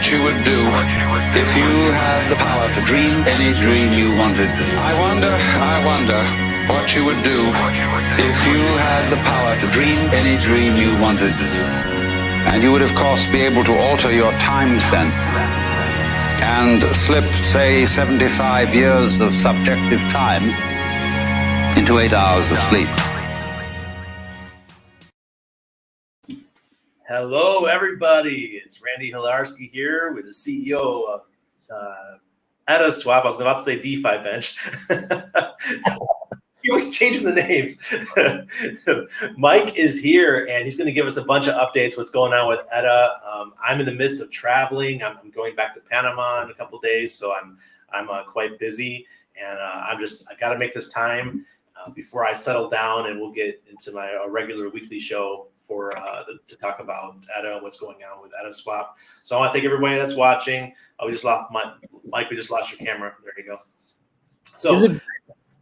what you would do if you had the power to dream any dream you wanted. I wonder what you would do if you had the power to dream any dream you wanted. And you would, of course, be able to alter your time sense and slip, say, 75 years of subjective time into 8 hours of sleep. Hello, everybody. It's Randy Hilarski here with the CEO of EDDASwap. I was about to say DeFi Bench. He always changing the names. Mike is here, and he's going to give us a bunch of updates, what's going on with EDDA. I'm in the midst of traveling. I'm going back to Panama in a couple of days, so I'm quite busy, and I got to make this time before I settle down, and we'll get into my regular weekly show to talk about EDDA, what's going on with EDDASwap. So I want to thank everybody that's watching. We just lost Mike. We just lost your camera. There you go. So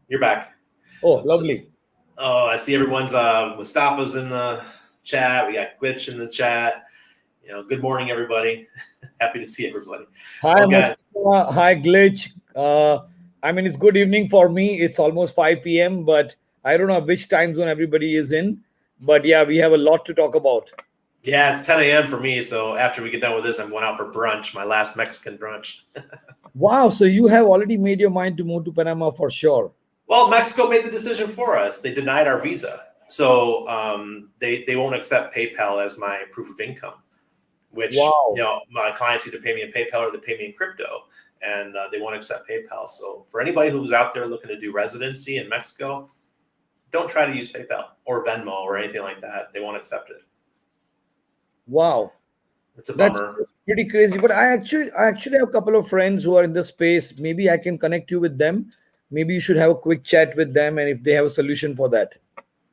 you're back. Oh, lovely. I see everyone's Mustafa's in the chat. We got Glitch in the chat. Good morning, everybody. Happy to see everybody. Hi, Mustafa. Hi, Glitch. It's good evening for me. It's almost 5 p.m., but I don't know which time zone everybody is in. But yeah, we have a lot to talk about. Yeah, it's 10 a.m. for me. So after we get done with this, I'm going out for brunch, my last Mexican brunch. Wow. So you have already made your mind to move to Panama for sure. Well, Mexico made the decision for us. They denied our visa. So they won't accept PayPal as my proof of income, which, my clients either pay me in PayPal or they pay me in crypto, and they won't accept PayPal. So for anybody who's out there looking to do residency in Mexico, don't try to use PayPal or Venmo or anything like that. They won't accept it. Wow. It's a bummer. That's pretty crazy. But I actually have a couple of friends who are in the space. Maybe I can connect you with them. Maybe you should have a quick chat with them, and if they have a solution for that.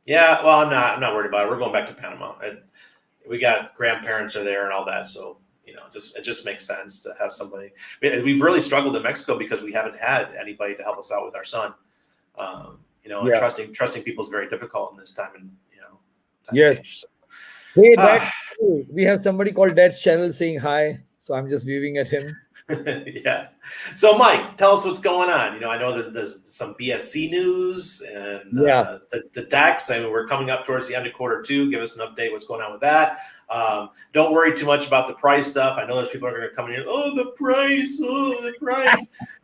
Yeah, well, I'm not worried about it. We're going back to Panama. We got grandparents are there and all that. So, it just makes sense to have somebody. We've really struggled in Mexico because we haven't had anybody to help us out with our son. And trusting people is very difficult in this time. And yes. Hey, we have somebody called Dad's channel saying hi. So I'm just waving at him. Yeah. So Mike, tell us what's going on. I know that there's some BSC news and the DAX. We're coming up towards the end of quarter two. Give us an update. What's going on with that? Don't worry too much about the price stuff. I know there's people are going to come in. Oh, the price.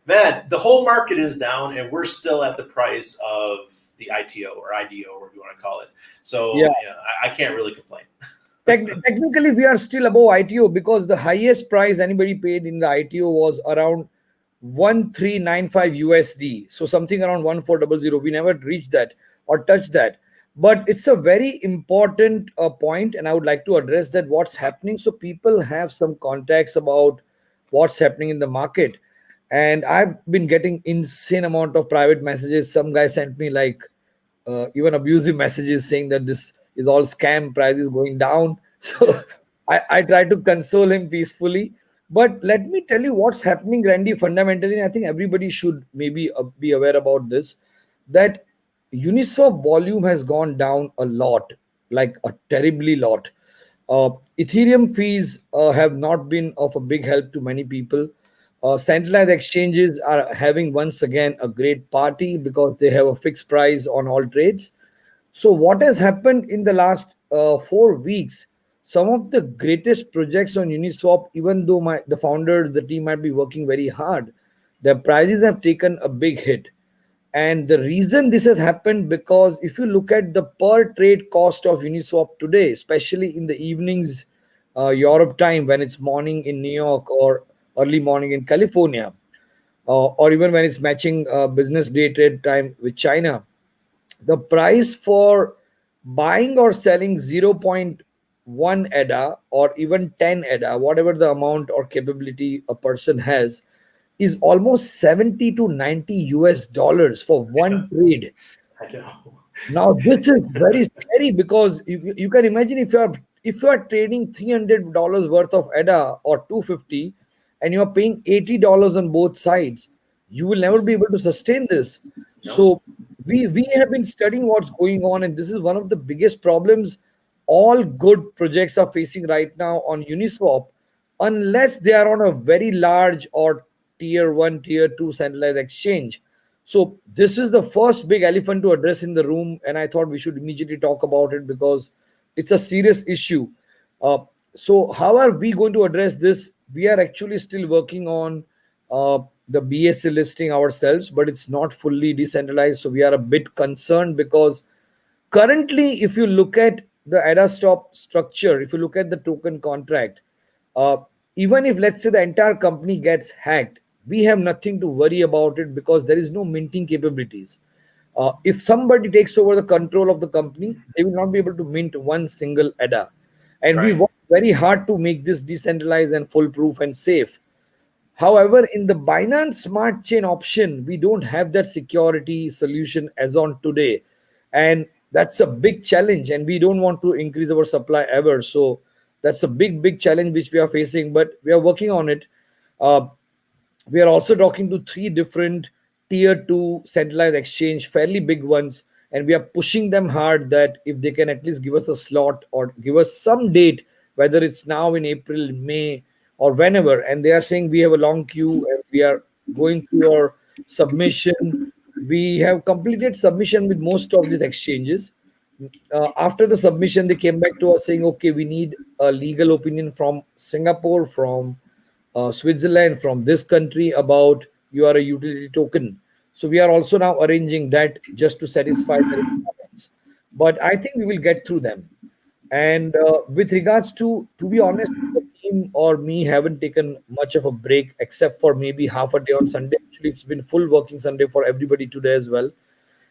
Man, the whole market is down, and we're still at the price of the ITO or IDO, or whatever you want to call it. So I can't really complain. Technically, we are still above ITO because the highest price anybody paid in the ITO was around 1395 USD. So something around 1400. We never reached that or touched that. But it's a very important point, and I would like to address that what's happening. So people have some context about what's happening in the market. And I've been getting insane amount of private messages. Some guy sent me even abusive messages saying that this is all scam, prices going down. So I try to console him peacefully. But let me tell you what's happening, Randy, fundamentally. And I think everybody should maybe be aware about this, that Uniswap volume has gone down a lot, like a terribly lot. Ethereum fees have not been of a big help to many people. Centralized exchanges are having once again a great party because they have a fixed price on all trades. So what has happened in the last 4 weeks, some of the greatest projects on Uniswap, even though the founders, the team might be working very hard, their prices have taken a big hit. And the reason this has happened, because if you look at the per trade cost of Uniswap today, especially in the evenings, Europe time, when it's morning in New York or early morning in California, or even when it's matching business day trade time with China, the price for buying or selling 0.1 EDDA or even 10 EDDA, whatever the amount or capability a person has, is almost 70 to 90 US dollars for one trade. I know. Now this is very scary because you can imagine if you are trading $300 worth of EDDA or 250 and you are paying $80 on both sides, you will never be able to sustain this. No. So we have been studying what's going on, and this is one of the biggest problems all good projects are facing right now on Uniswap. unless they are on a very large or tier 1, tier 2 centralized exchange. So this is the first big elephant to address in the room, and I thought we should immediately talk about it because it's a serious issue. uh, so how are we going to address this? We are actually still working on uh, the BSC listing ourselves, but it's not fully decentralized, so we are a bit concerned because currently, if you look at the EDDASwap structure, if you look at the token contract, uh, even if let's say the entire company gets hacked, we have nothing to worry about it because there is no minting capabilities. If somebody takes over the control of the company, they will not be able to mint one single EDDA. And we Right. work very hard to make this decentralized and foolproof and safe. However, in the Binance Smart Chain option, we don't have that security solution as on today. And that's a big challenge. And we don't want to increase our supply ever. So that's a big, big challenge which we are facing, but we are working on it. Uh, we are also talking to three different tier 2 centralized exchange, fairly big ones, and we are pushing them hard that if they can at least give us a slot or give us some date, whether it's now in April, May, or whenever. And they are saying we have a long queue and we are going through your submission. We have completed submission with most of these exchanges. After the submission, they came back to us saying, okay, we need a legal opinion from Singapore, from Switzerland, from this country about you are a utility token. So we are also now arranging that just to satisfy the requirements. But I think we will get through them. And with regards to be honest, the team or me haven't taken much of a break except for maybe half a day on Sunday. Actually, it's been full working Sunday for everybody today as well.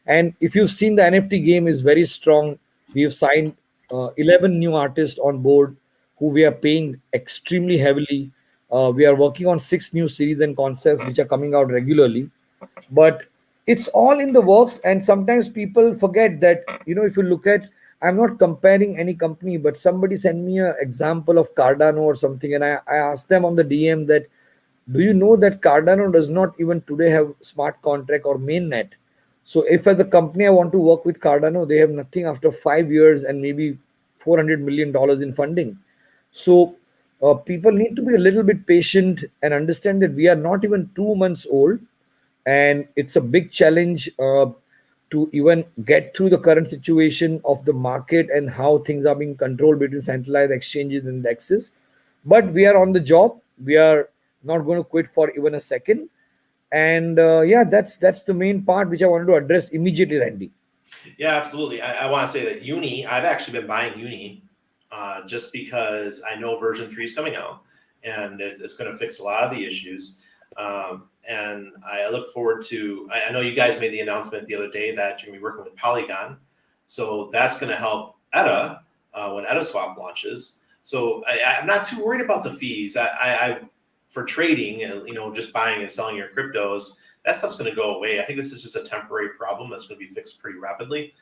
And if you've seen, the NFT game is very strong. We've signed 11 new artists on board who we are paying extremely heavily. We are working on 6 new series and concepts which are coming out regularly. But it's all in the works. And sometimes people forget that, if you look at, I'm not comparing any company, but somebody sent me an example of Cardano or something. And I asked them on the DM that, do you know that Cardano does not even today have smart contract or mainnet? So if as a company I want to work with Cardano, they have nothing after 5 years and maybe $400 million in funding. So people need to be a little bit patient and understand that we are not even 2 months old, and it's a big challenge to even get through the current situation of the market and how things are being controlled between centralized exchanges and indexes. But we are on the job. We are not going to quit for even a second. And yeah, that's the main part which I wanted to address immediately, Randy. Yeah, absolutely. I want to say that Uni, I've actually been buying Uni just because I know version 3 is coming out and it's going to fix a lot of the issues. And I look forward to, I know you guys made the announcement the other day that you're going to be working with Polygon. So that's going to help EDDA when EDDASwap launches. So I'm not too worried about the fees. I for trading, just buying and selling your cryptos, that stuff's going to go away. I think this is just a temporary problem that's going to be fixed pretty rapidly.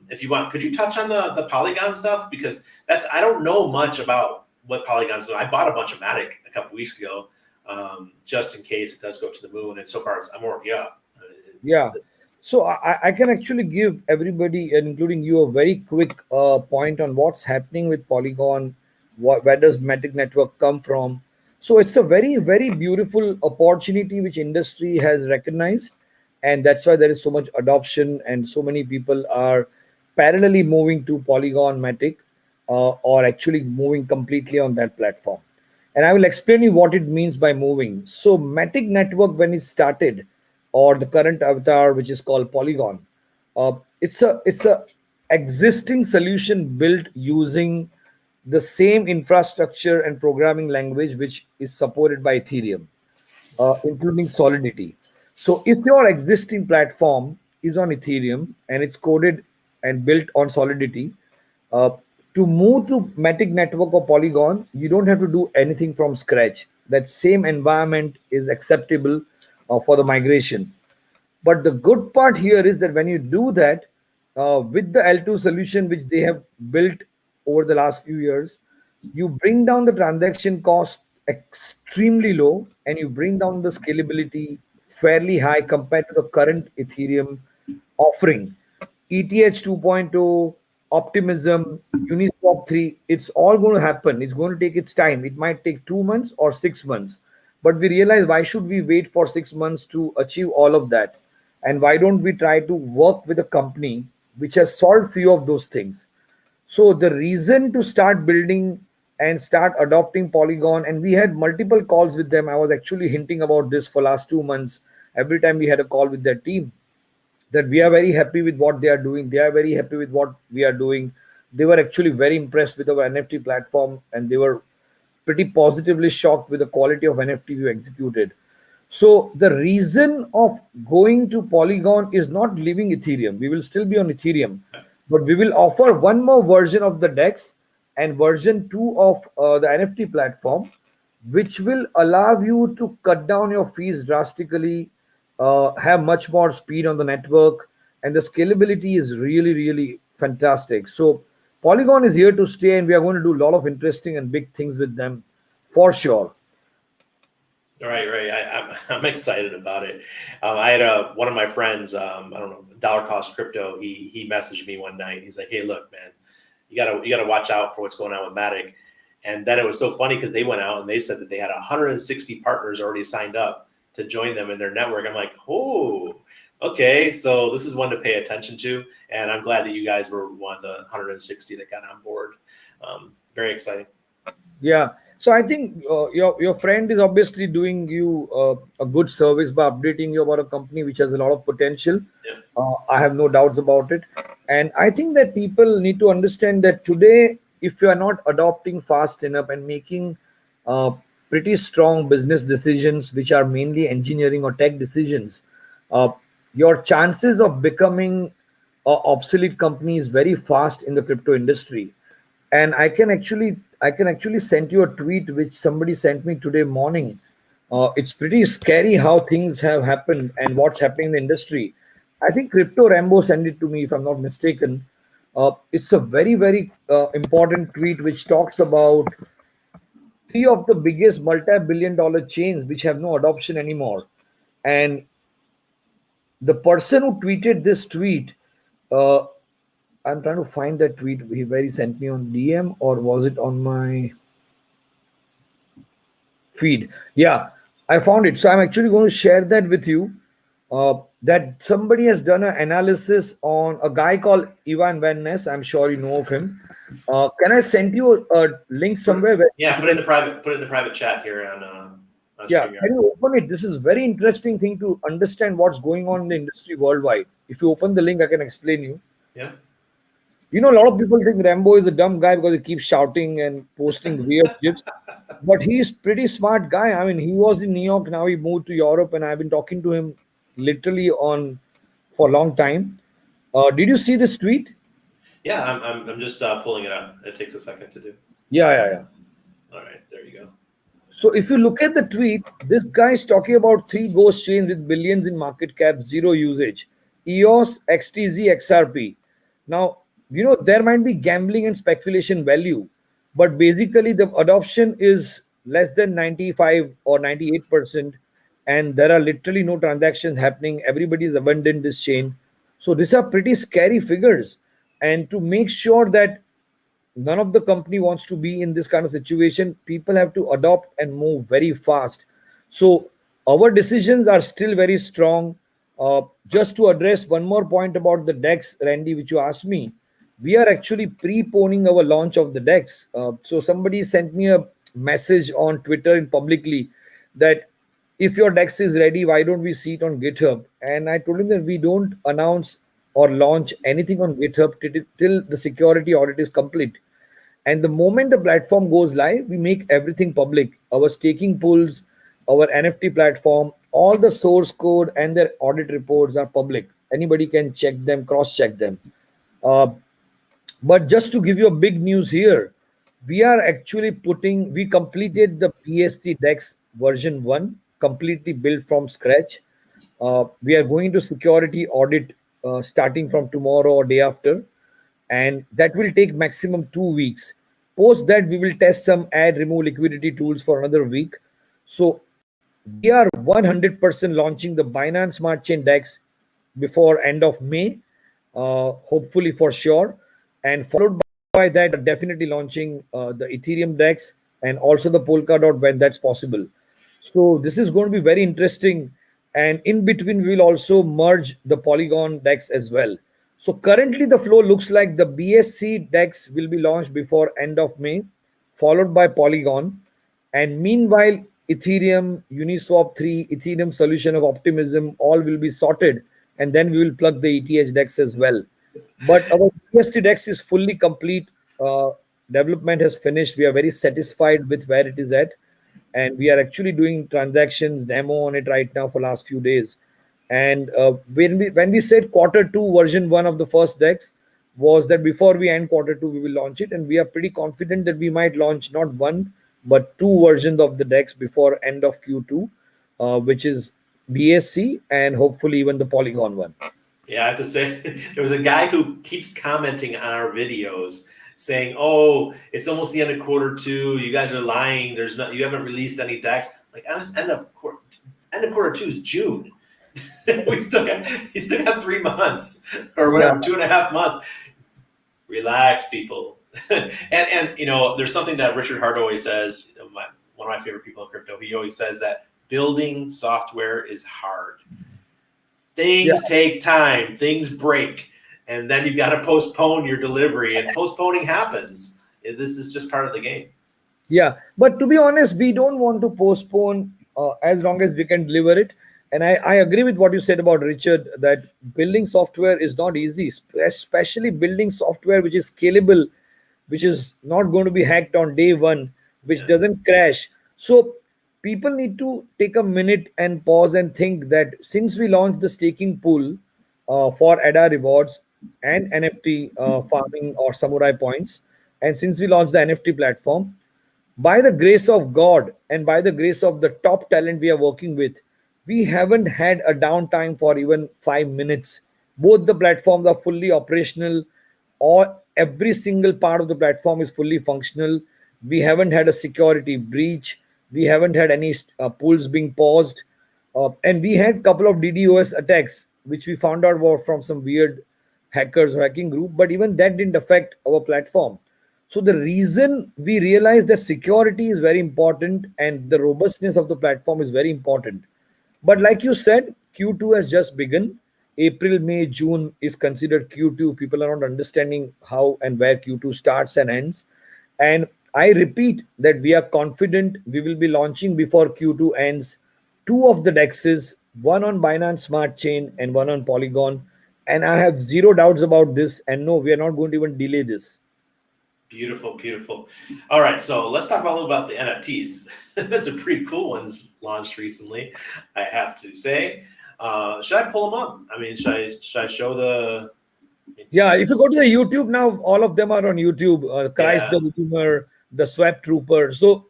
If you want, could you touch on the Polygon stuff? Because I don't know much about what Polygon's doing. I bought a bunch of Matic a couple weeks ago, just in case it does go to the moon. And so far, I'm already up. Yeah. So I can actually give everybody, including you, a very quick point on what's happening with Polygon. Where does Matic Network come from? So it's a very, very beautiful opportunity which industry has recognized, and that's why there is so much adoption and so many people are parallelly moving to Polygon Matic, or actually moving completely on that platform. And I will explain you what it means by moving. So Matic Network, when it started, or the current avatar, which is called Polygon, it's a existing solution built using the same infrastructure and programming language which is supported by Ethereum, including Solidity. So if your existing platform is on Ethereum and it's coded and built on Solidity, uh, to move to Matic Network or Polygon, you don't have to do anything from scratch. That same environment is acceptable for the migration. But the good part here is that when you do that with the L2 solution, which they have built over the last few years, you bring down the transaction cost extremely low and you bring down the scalability fairly high compared to the current Ethereum offering. ETH 2.0, Optimism, Uniswap 3, it's all going to happen. It's going to take its time. It might take 2 months or 6 months. But we realize, why should we wait for 6 months to achieve all of that? And why don't we try to work with a company which has solved few of those things? So the reason to start building and start adopting Polygon, and we had multiple calls with them. I was actually hinting about this for last 2 months. Every time we had a call with their team, that we are very happy with what they are doing. They are very happy with what we are doing. They were actually very impressed with our NFT platform, and they were pretty positively shocked with the quality of NFT we executed. So the reason of going to Polygon is not leaving Ethereum. We will still be on Ethereum, but we will offer one more version of the DEX and version 2 of the NFT platform, which will allow you to cut down your fees drastically, have much more speed on the network, and the scalability is really, really fantastic. So Polygon is here to stay, and we are going to do a lot of interesting and big things with them for sure. Right. I'm excited about it. I had one of my friends, I don't know, dollar cost crypto. He messaged me one night. He's like, "Hey, look, man, you gotta watch out for what's going on with Matic." And then it was so funny because they went out and they said that they had 160 partners already signed up to join them in their network. I'm like, oh, okay, so this is one to pay attention to. And I'm glad that you guys were one of the 160 that got on board. Very exciting. Yeah. So I think your friend is obviously doing you a good service by updating you about a company which has a lot of potential. Yeah. I have no doubts about it. And I think that people need to understand that today, if you are not adopting fast enough and making uh, pretty strong business decisions, which are mainly engineering or tech decisions, uh, your chances of becoming a obsolete company is very fast in the crypto industry. And I can actually send you a tweet which somebody sent me today morning. It's pretty scary how things have happened and what's happening in the industry. I think Crypto Rambo sent it to me, if I'm not mistaken. It's a very, very important tweet which talks about three of the biggest multi-billion-dollar chains which have no adoption anymore. And the person who tweeted this tweet, uh, I'm trying to find that tweet where he sent me on DM, or was it on my feed? Yeah, I found it. So I'm actually going to share that with you. That somebody has done an analysis on a guy called Ivan Van Ness. I'm sure you know of him. Can I send you a link somewhere? Yeah, put it in the private chat here on Yeah, StreamYard. can you open it? This is very interesting thing to understand what's going on in the industry worldwide. If you open the link, I can explain you. Yeah. You know, a lot of people think Rambo is a dumb guy because he keeps shouting and posting weird gifs. But he's pretty smart guy. I mean, he was in New York, now he moved to Europe, and I've been talking to him literally on for a long time. Did you see this tweet? Yeah, I'm just pulling it up. It takes a second to do. Yeah. All right, there you go. So if you look at the tweet, this guy is talking about three ghost chains with billions in market cap, zero usage: EOS, XTZ, XRP. Now, you know, there might be gambling and speculation value, but basically the adoption is less than 95 or 98%, and there are literally no transactions happening. Everybody is abandoned this chain. So these are pretty scary figures. And to make sure that none of the company wants to be in this kind of situation, people have to adopt and move very fast. So our decisions are still very strong. Just to address one more point about the DEX, Randy, which you asked me, we are actually preponing our launch of the DEX. So somebody sent me a message on Twitter and publicly that if your DEX is ready, why don't we see it on GitHub? And I told him that we don't announce or launch anything on GitHub till the security audit is complete. And the moment the platform goes live, we make everything public. Our staking pools, our NFT platform, all the source code and their audit reports are public. Anybody can check them, cross-check them. But just to give you a big news here, we completed the PSC DEX version 1, completely built from scratch. We are going to security audit starting from tomorrow or day after, and that will take maximum 2 weeks. Post that, we will test some add remove liquidity tools for another week. So we are 100% launching the Binance Smart Chain DEX before end of May, hopefully for sure. and followed by that, definitely launching the Ethereum DEX and also the Polkadot when that's possible. So this is going to be very interesting. And in between, we will also merge the Polygon DEX as well. So currently, the flow looks like the BSC DEX will be launched before end of May, followed by Polygon. And meanwhile, Ethereum, Uniswap 3, Ethereum solution of optimism, all will be sorted. And then we will plug the ETH DEX as well. But our BSC DEX is fully complete. Uh, Development has finished. We are very satisfied with where it is at, and we are actually doing transactions demo on it right now for last few days. And when we said Q2 version 1 of the first DEX, was that before we end Q2 we will launch it, and we are pretty confident that we might launch not one but two versions of the DEX before end of Q2, which is BSC and hopefully even the Polygon one. Yeah, I have to say, there was a guy who keeps commenting on our videos saying, "Oh, it's almost the end of Q2. You guys are lying. You haven't released any DEX." Like, I was end of Q2 is June. He still got 3 months or whatever, 2.5 months. Relax, people. and there's something that Richard Hart always says. One of my favorite people in crypto. He always says that building software is hard. Things take time, things break, and then you got to postpone your delivery, and postponing happens. This is just part of the game. Yeah, but to be honest, we don't want to postpone as long as we can deliver it. And I agree with what you said about Richard, that building software is not easy, especially building software which is scalable, which is not going to be hacked on day one, which doesn't crash. So people need to take a minute and pause and think that since we launched the staking pool for EDDA rewards and NFT farming or samurai points, and since we launched the NFT platform, by the grace of God and by the grace of the top talent we are working with, we haven't had a downtime for even 5 minutes. Both the platforms are fully operational, or every single part of the platform is fully functional. We haven't had a security breach. We haven't had any pools being paused. And we had a couple of DDoS attacks, which we found out were from some weird hackers or hacking group, but even that didn't affect our platform. So the reason we realize that security is very important and the robustness of the platform is very important. But like you said, Q2 has just begun. April, May, June is considered Q2. People are not understanding how and where Q2 starts and ends. And I repeat that we are confident we will be launching before Q2 ends two of the DEXs, one on Binance Smart Chain and one on Polygon. And I have zero doubts about this. And no, we are not going to even delay this. Beautiful, beautiful. All right, so let's talk a little about the NFTs. That's a pretty cool ones launched recently, I have to say. Should I pull them up? I mean, should I show the? Yeah, if you go to the YouTube now, all of them are on YouTube. Christ the Redeemer, the Swap Trooper. So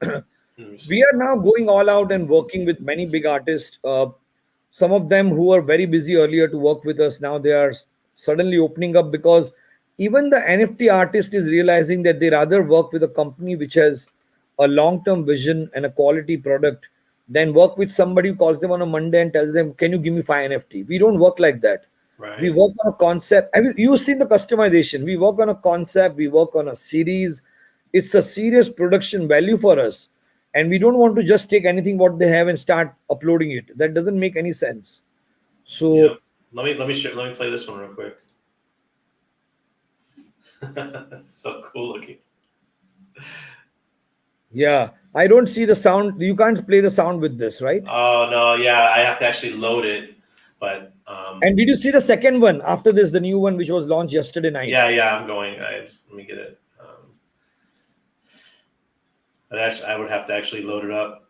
we are now going all out and working with many big artists. Some of them who were very busy earlier to work with us, now they are suddenly opening up, because even the NFT artist is realizing that they rather work with a company which has a long-term vision and a quality product than work with somebody who calls them on a Monday and tells them, "Can you give me 5 NFT?" We don't work like that. Right. We work on a concept. I mean, you've seen the customization. We work on a concept. We work on a series. It's a serious production value for us, and we don't want to just take anything what they have and start uploading it. That doesn't make any sense. So let me play this one real quick. So cool looking. Yeah, I don't see the sound. You can't play the sound with this, right? Oh no, yeah, I have to actually load it. But and did you see the second one after this, the new one which was launched yesterday night? Yeah, I'm going. Let me get it. I would have to actually load it up.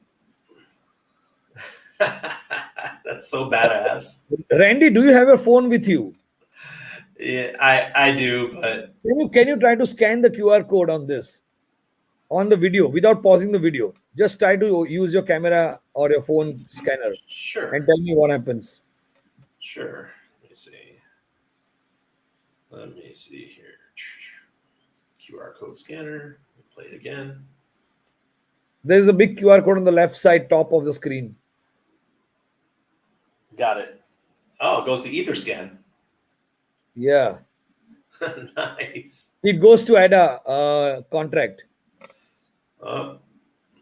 That's so badass. Randy, do you have your phone with you? Yeah, I do, but can you try to scan the QR code on this, on the video, without pausing the video? Just try to use your camera or your phone scanner. Sure. And tell me what happens. Sure. Let me see here. QR code scanner. Play it again. There's a big QR code on the left side top of the screen. Got it. Oh, it goes to Etherscan. Yeah. Nice. It goes to EDDA contract. Oh,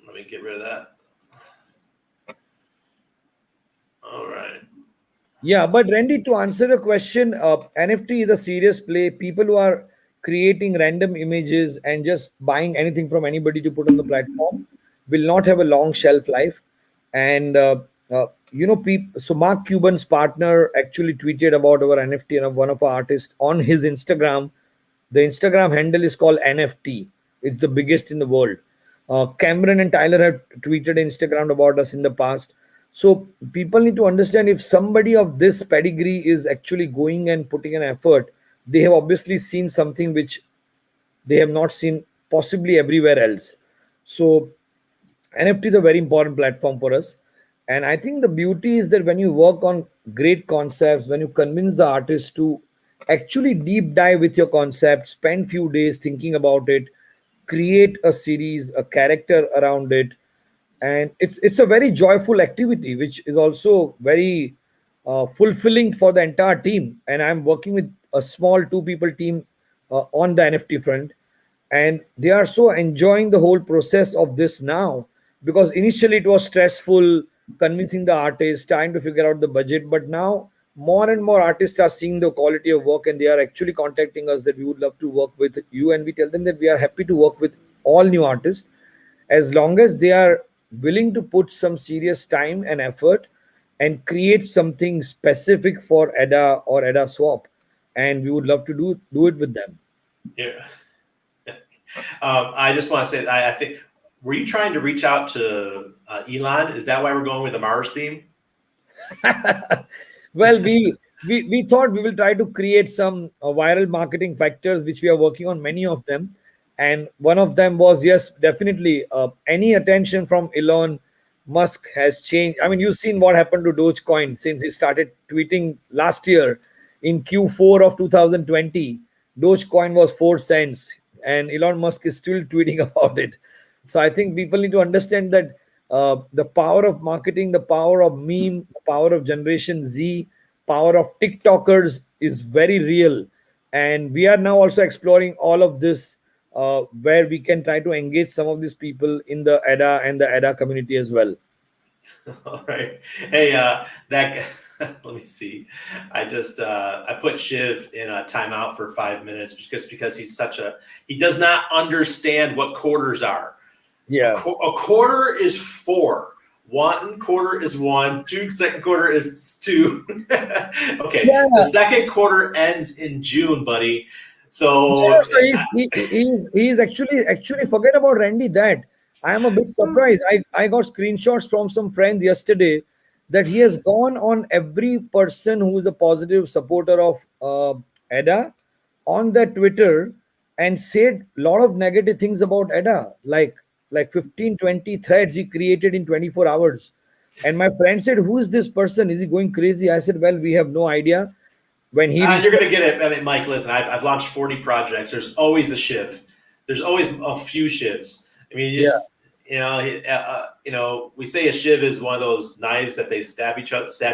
let me get rid of that. All right. Yeah, but Randy, to answer the question, NFT is a serious play. People who are creating random images and just buying anything from anybody to put on the platform will not have a long shelf life. And so Mark Cuban's partner actually tweeted about our NFT and of one of our artists on his Instagram. The Instagram handle is called NFT. It's the biggest in the world. Cameron and Tyler have tweeted Instagram about us in the past. So people need to understand, if somebody of this pedigree is actually going and putting an effort, they have obviously seen something which they have not seen possibly everywhere else. So NFT is a very important platform for us. And I think the beauty is that when you work on great concepts, when you convince the artist to actually deep dive with your concept, spend few days thinking about it, create a series, a character around it, and it's a very joyful activity, which is also very fulfilling for the entire team. And I'm working with a small two people team on the NFT front, and they are so enjoying the whole process of this now, because initially it was stressful convincing the artist, trying to figure out the budget, but now more and more artists are seeing the quality of work, and they are actually contacting us that we would love to work with you, and we tell them that we are happy to work with all new artists as long as they are willing to put some serious time and effort and create something specific for EDDA or EDDASwap, and we would love to do it with them. Yeah. I just want to say, I think, were you trying to reach out to Elon? Is that why we're going with the Mars theme? Well, we thought we will try to create some viral marketing factors, which we are working on many of them, and one of them was, yes, definitely, any attention from Elon Musk has changed. I mean, you've seen what happened to Dogecoin since he started tweeting last year in Q4 of 2020. Dogecoin was 4 cents, and Elon Musk is still tweeting about it. So I think people need to understand that the power of marketing, the power of meme, the power of Generation Z, power of TikTokers is very real. And we are now also exploring all of this, where we can try to engage some of these people in the EDDA and the EDDA community as well. All right. Hey, that let me see. I just I put Shiv in a timeout for 5 minutes because he does not understand what quarters are. Yeah. A quarter is 4. 1 quarter is 1. 2 second quarter is 2. Okay. Yeah. The second quarter ends in June, buddy. So, Yeah, so he's actually forget about Randy. That I am a bit surprised. I got screenshots from some friends yesterday that he has gone on every person who is a positive supporter of EDDA on their Twitter and said a lot of negative things about EDDA, like 15, 20 threads he created in 24 hours. And my friend said, "Who is this person? Is he going crazy?" I said, "Well, we have no idea." When he you're going to get it. I mean, Mike, listen, I've launched 40 projects. There's always a Shiv. There's always a few Shivs. I mean, we say a Shiv is one of those knives that they stab you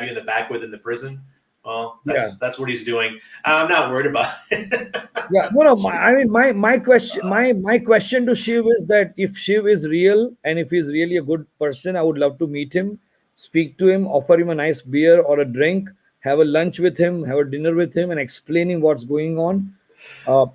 in the back with in the prison. Well, that's what he's doing. I'm not worried about it. Yeah, no. My question to Shiv is that if Shiv is real and if he's really a good person, I would love to meet him, speak to him, offer him a nice beer or a drink, have a lunch with him, have a dinner with him, and explain him what's going on.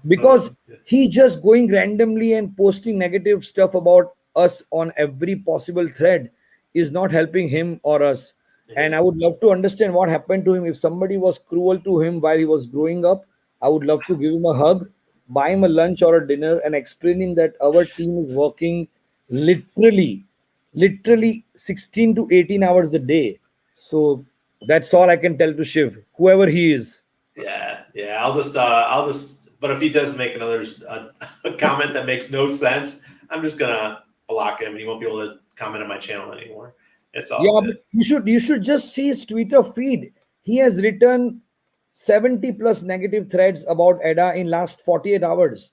Because he just going randomly and posting negative stuff about us on every possible thread is not helping him or us. And I would love to understand what happened to him. If somebody was cruel to him while he was growing up, I would love to give him a hug, buy him a lunch or a dinner, and explain him that our team is working literally 16 to 18 hours a day. So that's all I can tell to Shiv, whoever he is. Yeah. I'll just. But if he does make another a comment that makes no sense, I'm just gonna block him, and he won't be able to comment on my channel anymore. It's all good. But you should just see his Twitter feed. He has written 70 plus negative threads about EDDA in last 48 hours.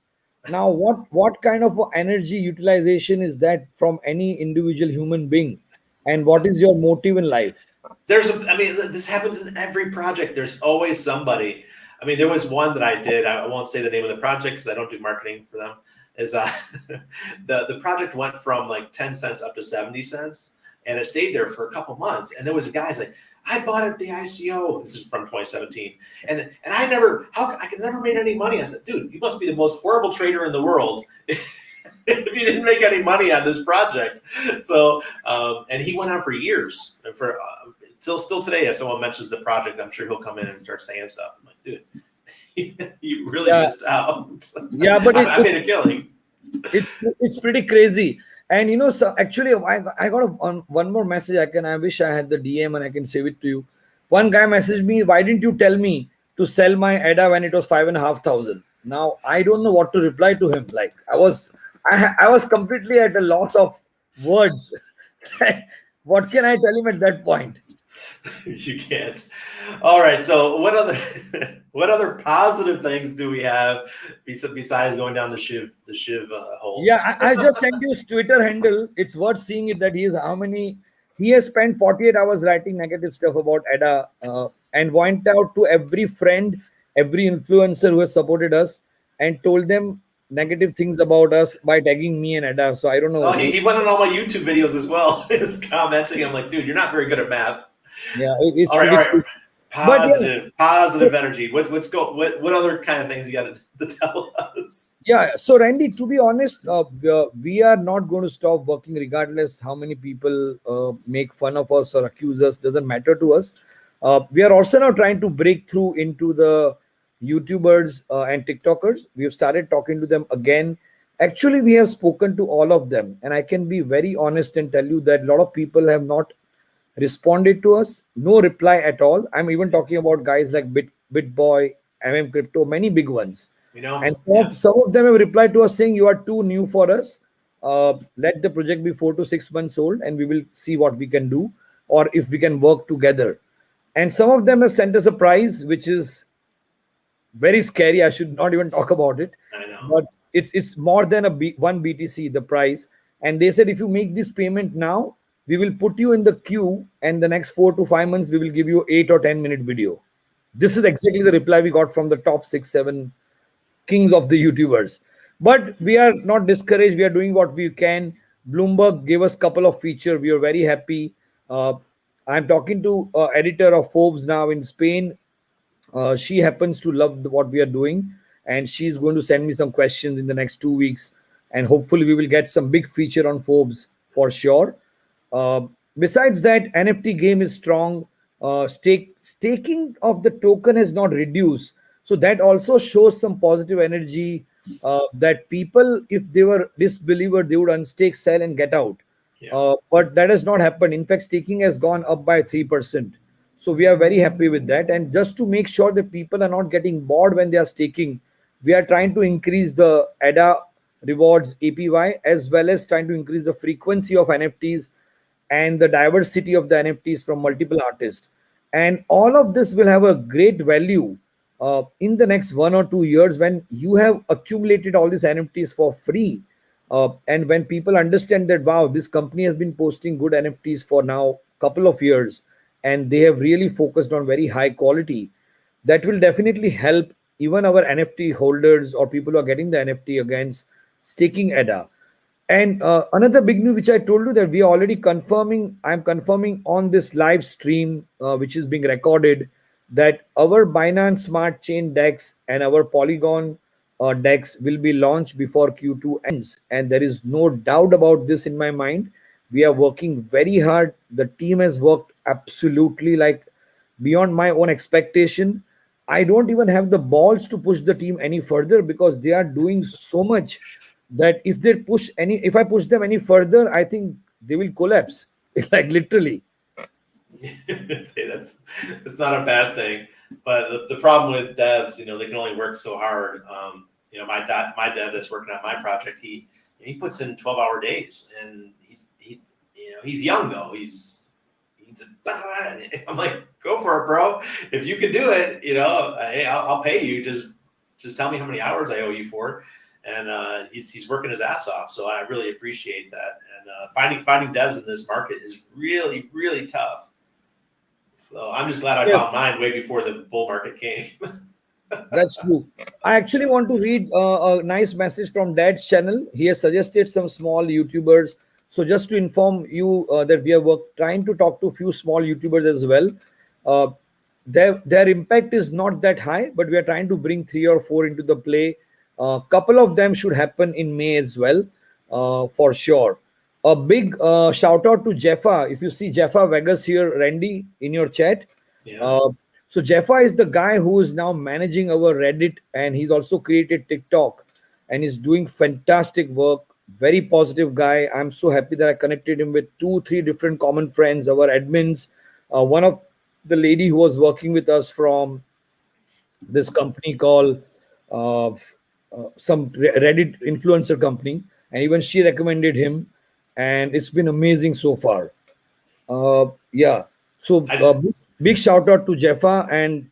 Now, what kind of energy utilization is that from any individual human being? And what is your motive in life? This happens in every project. There's always somebody. I mean, there was one that I did. I won't say the name of the project because I don't do marketing for them. Is the project went from like 10 cents up to 70 cents, and it stayed there for a couple months. And there was a guy's like, I bought it at the ICO. This is from 2017, and I could never made any money. I said, dude, you must be the most horrible trader in the world if you didn't make any money on this project. So, and he went on for years, and for still today, if someone mentions the project, I'm sure he'll come in and start saying stuff. I'm like, dude, you really missed out. Yeah, but I made a killing. It's pretty crazy. And you know, so actually, I got one more message. I wish I had the DM and I can save it to you. One guy messaged me, why didn't you tell me to sell my EDDA when it was 5,500? Now I don't know what to reply to him. Like I was completely at a loss of words. What can I tell him at that point? You can't. All right. So what other positive things do we have besides going down the Shiv hole? Yeah, I just sent you his Twitter handle. It's worth seeing it that he has spent 48 hours writing negative stuff about EDDA and went out to every friend, every influencer who has supported us and told them negative things about us by tagging me and EDDA. So I don't know. Oh, he went on all my YouTube videos as well. He's commenting. I'm like, dude, you're not very good at math. Yeah, it's all right. Positive yeah. energy. What other kind of things you got to tell us? Yeah. So Randy, to be honest, we are not going to stop working regardless how many people make fun of us or accuse us. Doesn't matter to us. We are also now trying to break through into the YouTubers and TikTokers. We have started talking to them again. Actually, we have spoken to all of them, and I can be very honest and tell you that a lot of people have not responded to us. No reply at all. I'm even talking about guys like BitBoy, Crypto, many big ones. You know, and some of them have replied to us saying you are too new for us. Let the project be 4 to 6 months old, and we will see what we can do or if we can work together. And some of them have sent us a prize, which is very scary. I should not even talk about it. I know. But it's more than one BTC, the price. And they said, if you make this payment now, we will put you in the queue, and the next 4 to 5 months, we will give you 8 or 10 minute video. This is exactly the reply we got from the top 6, 7 kings of the YouTubers. But we are not discouraged. We are doing what we can. Bloomberg gave us a couple of features. We are very happy. I'm talking to editor of Forbes now in Spain. She happens to love what we are doing, and she's going to send me some questions in the next 2 weeks. And hopefully we will get some big feature on Forbes for sure. Besides that, NFT game is strong. Staking of the token has not reduced. So that also shows some positive energy that people, if they were disbeliever, they would unstake, sell, and get out. Yeah. But that has not happened. In fact, staking has gone up by 3%. So we are very happy with that. And just to make sure that people are not getting bored when they are staking, we are trying to increase the EDDA rewards APY, as well as trying to increase the frequency of NFTs and the diversity of the NFTs from multiple artists. And all of this will have a great value in the next 1 or 2 years when you have accumulated all these NFTs for free. And when people understand that, wow, this company has been posting good NFTs for now a couple of years, and they have really focused on very high quality, that will definitely help even our NFT holders or people who are getting the NFT against staking EDDA. And another big news, which I told you, that we are already confirming, I'm confirming on this live stream, which is being recorded, that our Binance Smart Chain DEX and our Polygon DEX will be launched before Q2 ends. And there is no doubt about this in my mind. We are working very hard. The team has worked absolutely like beyond my own expectation. I don't even have the balls to push the team any further because they are doing so much that if I push them any further, I think they will collapse. Like literally. That's not a bad thing, but the problem with devs, they can only work so hard. My dev that's working on my project, he puts in 12-hour days, and he's young though. I'm like, go for it, bro. If you can do it, hey, I'll pay you. Just tell me how many hours I owe you for. And he's working his ass off. So I really appreciate that. And finding devs in this market is really, really tough. So I'm just glad I found mine way before the bull market came. That's true. I actually want to read a nice message from Dad's channel. He has suggested some small YouTubers. So just to inform you that we are trying to talk to a few small YouTubers as well. Uh, their impact is not that high, but we are trying to bring three or four into the play. A couple of them should happen in May as well, for sure. A big shout out to Jeffa. If you see Jeffa Vegas here, Randy, in your chat. Yeah. Uh, so Jeffa is the guy who is now managing our Reddit, and he's also created TikTok, and he's doing fantastic work. Very positive guy. I'm so happy that I connected him with two, three different common friends, our admins. One of the lady who was working with us from this company called some Reddit influencer company, and even she recommended him, and it's been amazing so far. Yeah. So I, big shout out to Jeffa, and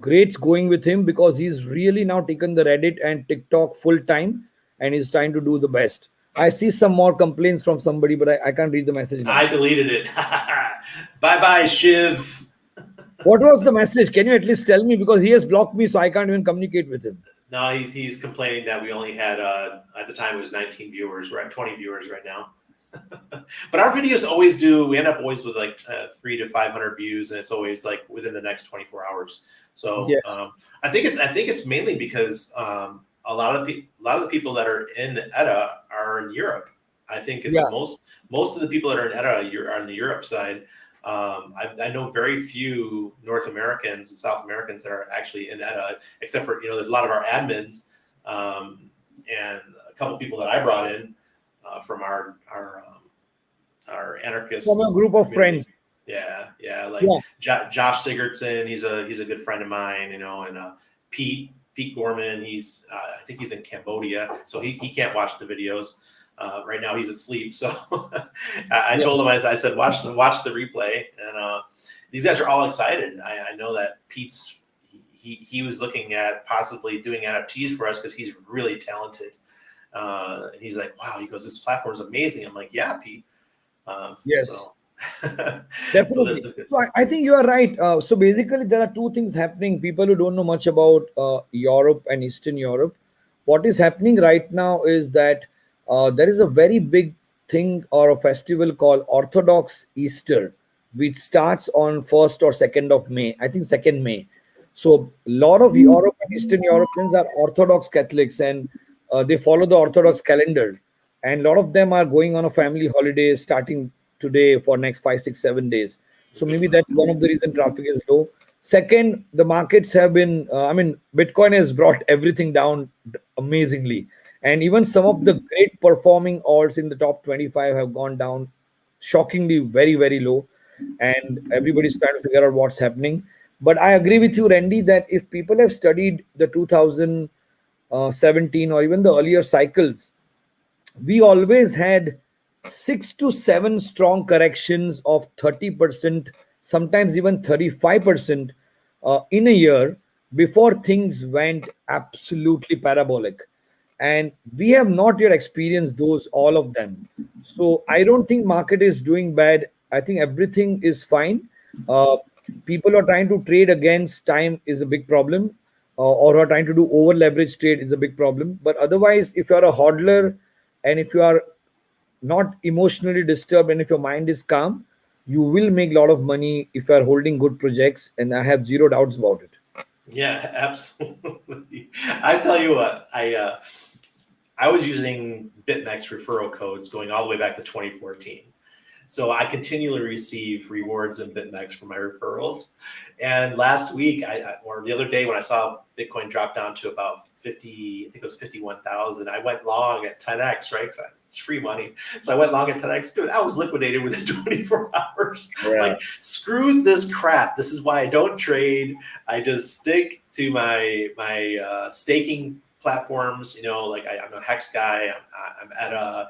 great going with him because he's really now taken the Reddit and TikTok full time, and he's trying to do the best. I see some more complaints from somebody, but I can't read the message now. I deleted it. Bye bye, Shiv. What was the message? Can you at least tell me? Because he has blocked me, so I can't even communicate with him. No, he's complaining that we only had at the time it was 19 viewers. We're at 20 viewers right now. But our videos always do. We end up always with like 300 to 500 views, and it's always like within the next 24 hours. So Yeah. I think it's mainly because a lot of the people that are in EDDA are in Europe. I think it's Yeah. most of the people that are in EDDA are on the Europe side. I know very few North Americans and South Americans that are actually in EDDA, except for there's a lot of our admins and a couple people that I brought in from our anarchist From a group of community. friends. Yeah, like Yeah. Josh Sigurdsson, he's a good friend of mine, and Pete Gorman, he's I think he's in Cambodia, so he can't watch the videos. Right now he's asleep, so I told him, I said watch the replay, and these guys are all excited. I know that Pete's he was looking at possibly doing NFTs for us because he's really talented. And he's like, wow, he goes, this platform is amazing. I'm like, yeah, Pete. Yes. So, Definitely. So I think you are right. So basically, there are two things happening. People who don't know much about Europe and Eastern Europe, what is happening right now is that there is a very big thing or a festival called Orthodox Easter, which starts on 1st or 2nd of May. I think 2nd May. So a lot of Europe and Eastern Europeans are Orthodox Catholics, and they follow the Orthodox calendar. And a lot of them are going on a family holiday starting today for next 5, 6, 7 days. So maybe that's one of the reason traffic is low. Second, the markets have been, Bitcoin has brought everything down amazingly. And even some of the great performing alts in the top 25 have gone down shockingly very, very low. And everybody's trying to figure out what's happening. But I agree with you, Randy, that if people have studied the 2017 or even the earlier cycles, we always had 6 to 7 strong corrections of 30%, sometimes even 35% in a year before things went absolutely parabolic. And we have not yet experienced those, all of them. So I don't think market is doing bad. I think everything is fine. People are trying to trade against time is a big problem, or are trying to do over leverage trade is a big problem. But otherwise, if you're a hodler and if you are not emotionally disturbed and if your mind is calm, you will make a lot of money if you are holding good projects. And I have zero doubts about it. yeah, absolutely. I tell you what, I was using BitMEX referral codes going all the way back to 2014. So I continually receive rewards in BitMEX for my referrals. And last week, or the other day, when I saw Bitcoin drop down to about 50, I think it was 51,000, I went long at 10x, right? Because it's free money. So I went long at 10x. Dude, I was liquidated within 24 hours. Yeah. Like, screw this crap. This is why I don't trade. I just stick to my staking platforms. Like I'm a Hex guy. I'm at a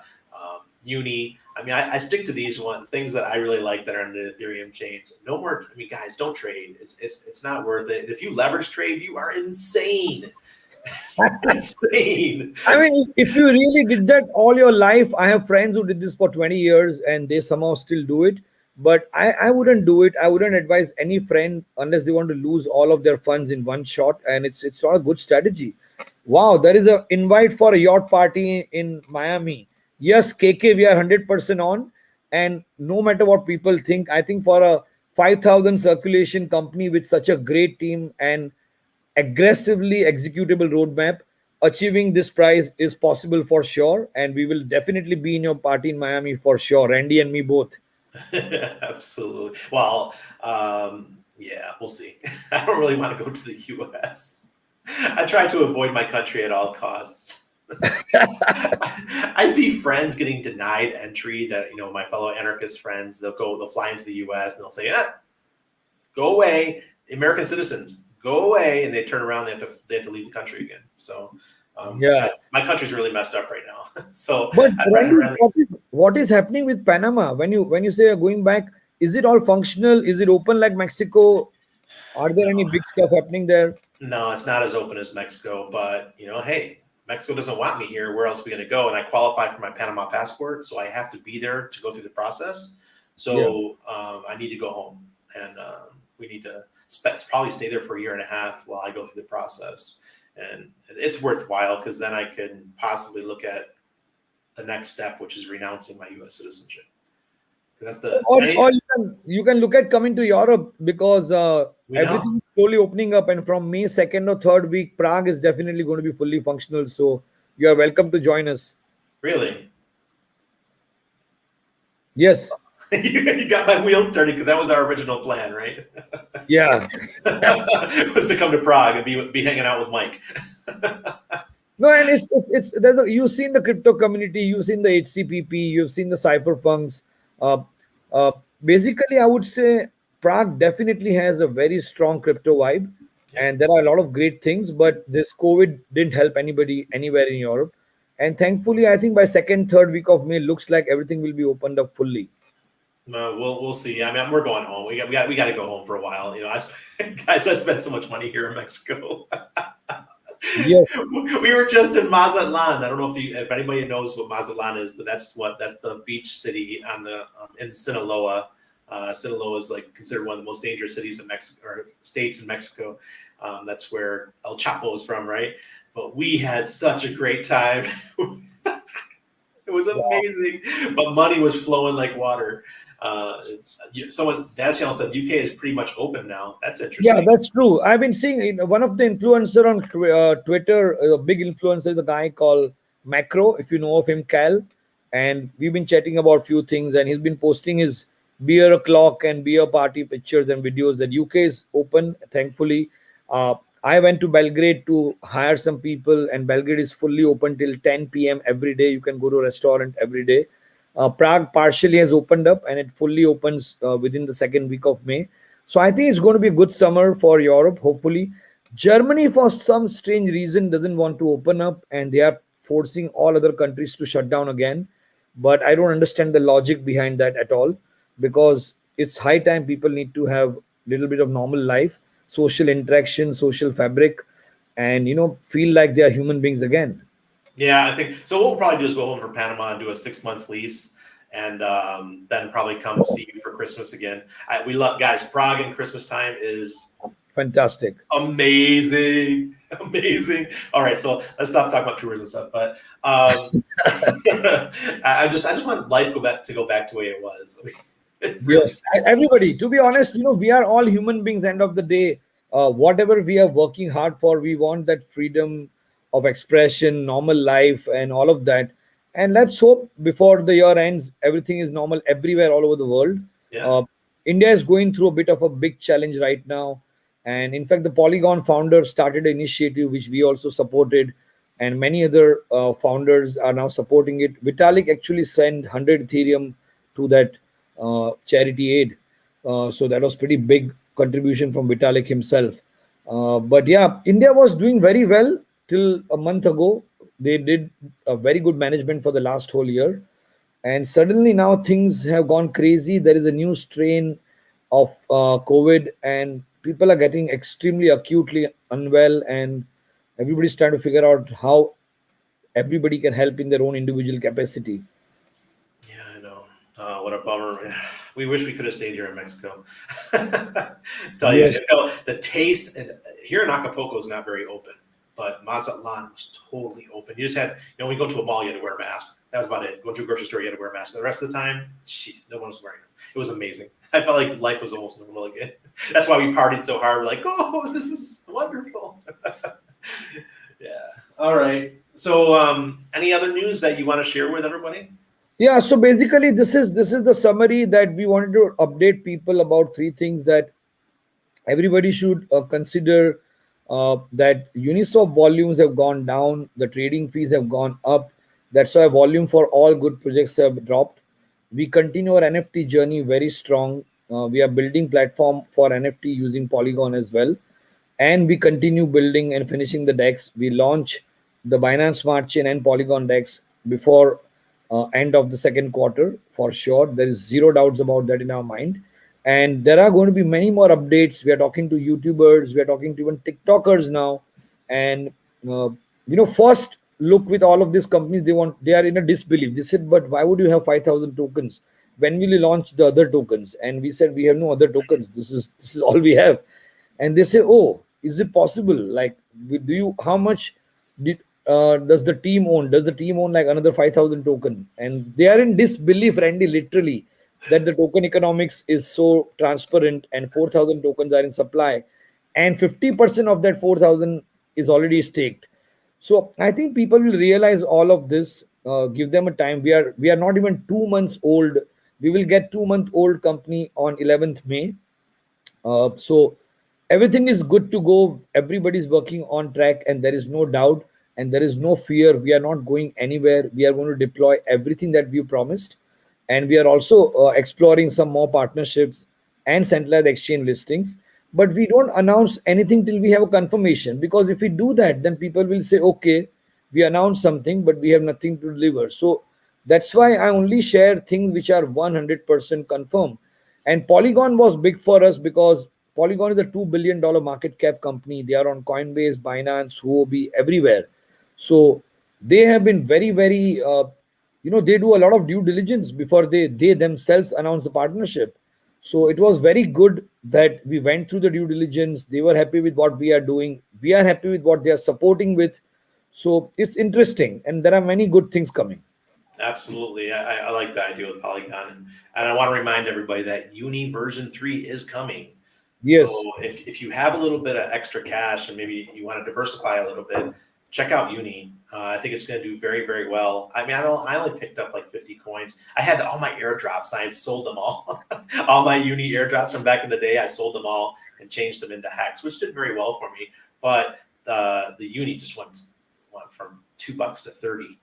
Uni. I stick to these things that I really like that are on the Ethereum chains. No more. Guys, don't trade. It's not worth it. And if you leverage trade, you are insane. Insane. If you really did that all your life, I have friends who did this for 20 years and they somehow still do it. but I wouldn't do it. I wouldn't advise any friend unless they want to lose all of their funds in one shot, and it's not a good strategy. Wow, there is a invite for a yacht party in Miami. Yes, KK, we are 100% on, and no matter what people think, I think for a 5,000 circulation company with such a great team and aggressively executable roadmap, achieving this price is possible for sure, and we will definitely be in your party in Miami for sure, Randy and me both. Absolutely. Well, yeah, we'll see. I don't really want to go to the US. I try to avoid my country at all costs. I see friends getting denied entry that, my fellow anarchist friends, they'll fly into the US and they'll say, go away, American citizens, go away. And they turn around, they have to leave the country again. So Yeah. my country's really messed up right now. So But Randy, rather, what is happening with Panama? When you say you're going back, is it all functional? Is it open like Mexico? Are there any big stuff happening there? no, it's not as open as Mexico, but hey, Mexico doesn't want me here. Where else are we going to go? And I qualify for my Panama passport, so I have to be there to go through the process. So I need to go home, and we need to probably stay there for a year and a half while I go through the process. And it's worthwhile because then I can possibly look at the next step, which is renouncing my U.S. citizenship. That's Or you can look at coming to Europe because everything is slowly opening up, and from May 2nd or 3rd week, Prague is definitely going to be fully functional. So you are welcome to join us. Really? Yes. You got my wheels turning because that was our original plan, right? Yeah. Was to come to Prague and be hanging out with Mike. No, and you've seen the crypto community, you've seen the HCPP, you've seen the cypherpunks. Uh, Basically, I would say Prague definitely has a very strong crypto vibe, and there are a lot of great things. But this COVID didn't help anybody anywhere in Europe, and thankfully, I think by 2nd, 3rd week of May, looks like everything will be opened up fully. We'll see. I mean, we're going home. We got to go home for a while. I spent so much money here in Mexico. Yes. We were just in Mazatlan. I don't know if anybody knows what Mazatlan is, but that's the beach city in Sinaloa. Sinaloa is considered one of the most dangerous cities in Mexico, or states in Mexico. That's where El Chapo is from, right? But we had such a great time. It was amazing, but money was flowing like water. Daciel said UK is pretty much open now. That's interesting. Yeah, that's true. I've been seeing one of the influencer on Twitter, a big influencer, the guy called Macro, if you know of him, Cal, and we've been chatting about few things, and he's been posting his beer o'clock and beer party pictures and videos that UK is open, thankfully. I went to Belgrade to hire some people, and Belgrade is fully open till 10 p.m. every day. You can go to a restaurant every day. Prague partially has opened up, and it fully opens within the 2nd week of May. So I think it's going to be a good summer for Europe, hopefully. Germany, for some strange reason, doesn't want to open up, and they are forcing all other countries to shut down again. But I don't understand the logic behind that at all, because it's high time people need to have a little bit of normal life, social interaction, social fabric, and feel like they are human beings again. Yeah, I think so. What we'll probably do is go home for Panama and do a 6-month lease, and then probably come see you for Christmas again. We love, guys. Prague and Christmas time is Fantastic. amazing. All right, so let's stop talking about tourism stuff. But I just want life to go back to the way it was. Yes, everybody. To be honest, we are all human beings. End of the day, whatever we are working hard for, we want that freedom of expression, normal life, and all of that. And let's hope before the year ends, everything is normal everywhere, all over the world. Yeah. India is going through a bit of a big challenge right now, and in fact, the Polygon founder started an initiative which we also supported, and many other founders are now supporting it. Vitalik actually sent 100 Ethereum to that charity aid. So that was pretty big contribution from Vitalik himself. But yeah, India was doing very well till a month ago. They did a very good management for the last whole year. And suddenly now things have gone crazy. There is a new strain of COVID, and people are getting extremely acutely unwell, and everybody's trying to figure out how everybody can help in their own individual capacity. Yeah, I know. What a bummer. We wish we could have stayed here in Mexico. Tell you, Yes. it felt the taste. And here in Acapulco is not very open, but Mazatlan was totally open. You just had, when you go to a mall, you had to wear a mask. That was about it. Going to a grocery store, you had to wear a mask. The rest of the time, jeez, no one was wearing them. It was amazing. I felt like life was almost normal again. That's why we partied so hard. We're like, oh, this is wonderful. Yeah. All right. So, any other news that you want to share with everybody? Yeah, so basically this is the summary that we wanted to update people about three things that everybody should consider, that Uniswap volumes have gone down, the trading fees have gone up. That's why volume for all good projects have dropped. We continue our NFT journey very strong. We are building platform for NFT using Polygon as well, and we continue building and finishing the decks. We launch the Binance Smart Chain and Polygon decks before end of the second quarter for sure. There is zero doubts about that in our mind. And there are going to be many more updates. We are talking to YouTubers, we are talking to even TikTokers now. And first look, with all of these companies, they are in a disbelief. They said, but why would you have 5,000 tokens? When will you launch the other tokens? And we said, we have no other tokens. This is all we have. And they say, oh, is it possible? Like, do you, how much did does the team own? Does the team own like another 5,000 token? And they are in disbelief, Randy, literally, that the token economics is so transparent and 4,000 tokens are in supply, and 50% of that 4,000 is already staked. So I think people will realize all of this. Give them a time. We are not even 2 months old. We will get 2 month old company on 11th May. So everything is good to go. Everybody's working on track, and there is no doubt and there is no fear. We are not going anywhere. We are going to deploy everything that we promised, and we are also exploring some more partnerships and centralized exchange listings. But we don't announce anything till we have a confirmation, because if we do that, then people will say, "Okay, we announced something, but we have nothing to deliver." So that's why I only share things which are 100% confirmed. And Polygon was big for us because Polygon is a $2 billion market cap company. They are on Coinbase, Binance, Huobi, everywhere. So they have been very, very, they do a lot of due diligence before they themselves announce the partnership. So it was very good that we went through the due diligence. They were happy with what we are doing. We are happy with what they are supporting with. So it's interesting, and there are many good things coming. Absolutely. I like the idea with Polygon. And I want to remind everybody that Uni version 3 is coming. So Yes. if you have a little bit of extra cash and maybe you want to diversify a little bit, check out Uni. I think it's going to do very, very well. I mean, I only picked up like 50 coins. I had all my airdrops. I sold them all. All my Uni airdrops from back in the day, I sold them all and changed them into Hex, which did very well for me. But the Uni just went from $2 to 30.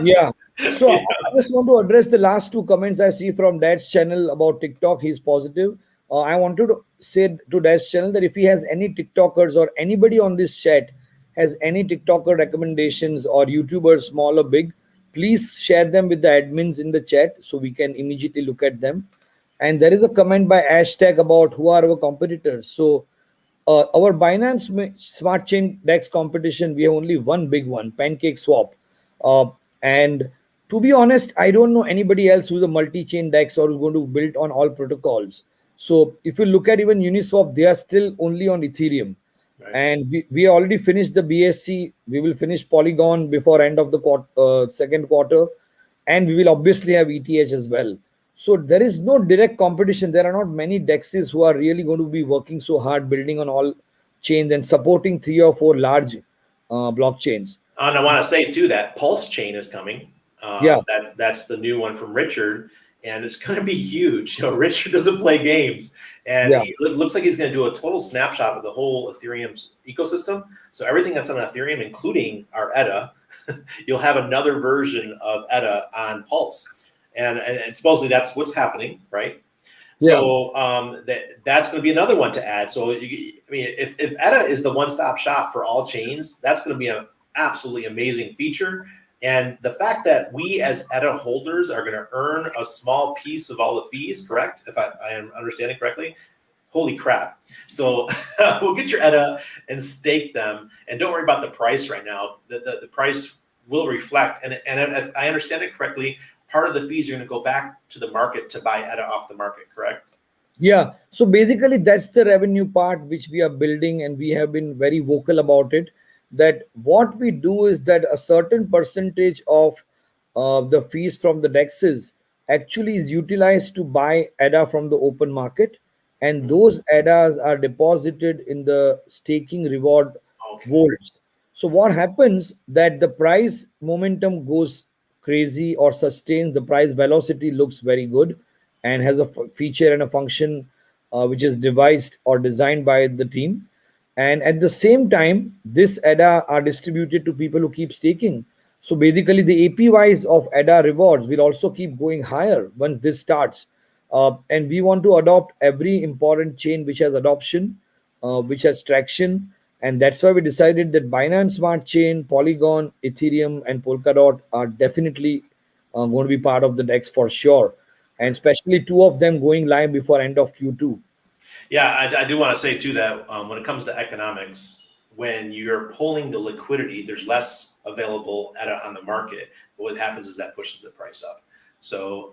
Yeah. So Yeah. I just want to address the last two comments I see from Dad's channel about TikTok. He's positive. I wanted to say to Dad's channel that if he has any TikTokers or anybody on this chat has any TikToker recommendations or YouTubers, small or big, please share them with the admins in the chat so we can immediately look at them. And there is a comment by hashtag about who are our competitors. So our Binance Smart Chain DEX competition, we have only one big one, Pancake Swap. Uh, and to be honest, I don't know anybody else who's a multi-chain DEX or who's going to build on all protocols. So if you look at even Uniswap, they are still only on Ethereum. Right. And we already finished the BSC. We will finish Polygon before end of the second quarter. And we will obviously have ETH as well. So there is no direct competition. There are not many DEXs who are really going to be working so hard, building on all chains and supporting 3 or 4 large blockchains. And I want to say too that Pulse Chain is coming. Yeah, That's the new one from Richard, and it's going to be huge. Richard doesn't play games, and yeah, it looks like he's going to do a total snapshot of the whole Ethereum ecosystem. So everything that's on Ethereum, including our EDDA, you'll have another version of EDDA on Pulse, and supposedly that's what's happening, right? yeah. So that's going to be another one to add. So if EDDA is the one-stop shop for all chains, that's going to be an absolutely amazing feature. And the fact that we as EDDA holders are going to earn a small piece of all the fees, correct? If I am understanding correctly, holy crap. So we'll get your EDDA and stake them. And don't worry about the price right now. The price will reflect. And if I understand it correctly, part of the fees are going to go back to the market to buy EDDA off the market, correct? Yeah. So basically, that's the revenue part which we are building, and we have been very vocal about it. That what we do is that a certain percentage of the fees from the DEXs actually is utilized to buy EDDA from the open market, and those EDDAs are deposited in the staking reward Okay. vaults. So what happens that the price momentum goes crazy or sustains, the price velocity looks very good and has a feature and a function which is devised or designed by the team. And at the same time, this EDDA are distributed to people who keep staking. So basically, the APYs of EDDA rewards will also keep going higher once this starts. And we want to adopt every important chain which has adoption, which has traction. And that's why we decided that Binance Smart Chain, Polygon, Ethereum, and Polkadot are definitely going to be part of the DEX for sure. And especially two of them going live before end of Q2. Yeah, I do want to say too that when it comes to economics, when you're pulling the liquidity, there's less available on the market. But what happens is that pushes the price up. So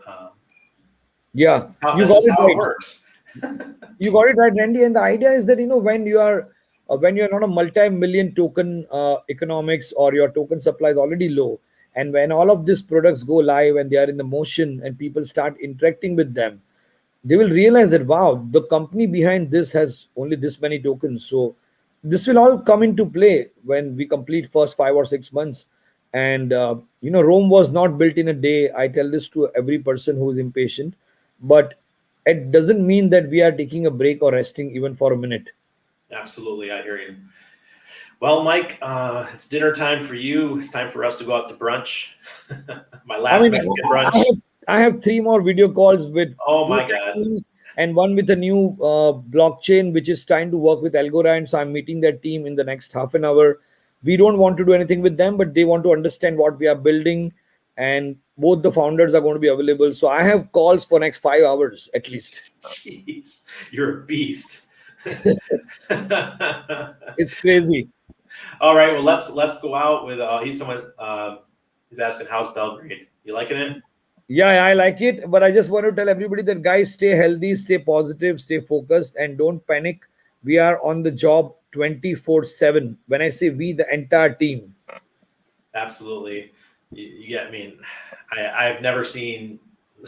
yeah, this is how it works. You got it right, Randy. And the idea is that when you're not a multi-million token economics, or your token supply is already low, and when all of these products go live and they are in the motion and people start interacting with them, they will realize that wow, the company behind this has only this many tokens. So this will all come into play when we complete first 5 or 6 months. And Rome was not built in a day. I tell this to every person who is impatient, but it doesn't mean that we are taking a break or resting even for a minute. Absolutely, I hear you. Well, Mike, it's dinner time for you. It's time for us to go out to brunch. My last Mexican brunch. I have 3 more video calls with oh my god, and one with a new blockchain which is trying to work with Algorand. So I'm meeting that team in the next half an hour. We don't want to do anything with them, but they want to understand what we are building, and both the founders are going to be available. So I have calls for next 5 hours at least. Jeez, you're a beast. It's crazy. All right, well let's go out with he's asking how's Belgrade. You liking it? Yeah, I like it, but I just want to tell everybody that guys, stay healthy, stay positive, stay focused, and don't panic. We are on the job 24/7. When I say we, the entire team. Absolutely. Yeah, I mean, I've never seen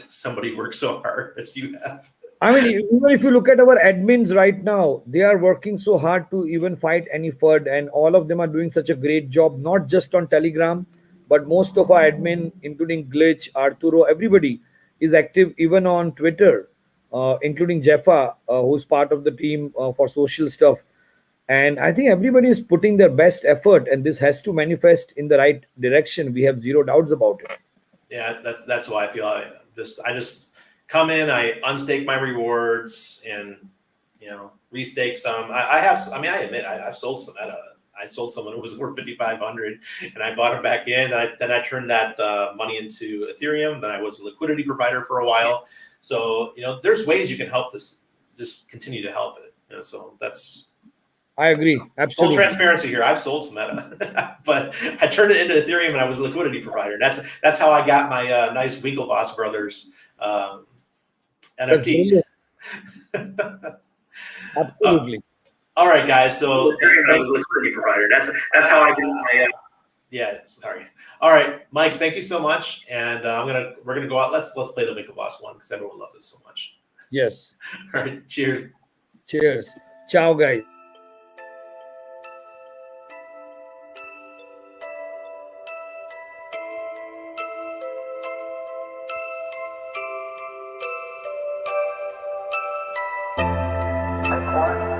somebody work so hard as you have. I mean, even if you look at our admins right now, they are working so hard to even fight any FUD, and all of them are doing such a great job, not just on Telegram, but most of our admin, including Glitch, Arturo, everybody is active even on Twitter, including Jeffa, who's part of the team for social stuff. And I think everybody is putting their best effort, and this has to manifest in the right direction. We have zero doubts about it. Yeah, that's why I feel I just come in, I unstake my rewards, and restake some. I admit I've sold some EDDA. I sold someone who was worth 5,500, and I bought it back in. Then I turned that money into Ethereum. Then I was a liquidity provider for a while. So there's ways you can help this. Just continue to help it. So that's. I agree. Absolutely. Full transparency here. I've sold some EDDA, but I turned it into Ethereum, and I was a liquidity provider. That's how I got my nice Winklevoss brothers NFT. Absolutely. All right, guys. So I was a liquidity provider. That's how I do my. Yeah. Sorry. All right, Mike. Thank you so much. And we're gonna go out. Let's play the Winklevoss one because everyone loves it so much. Yes. All right. Cheers. Cheers. Ciao, guys. One.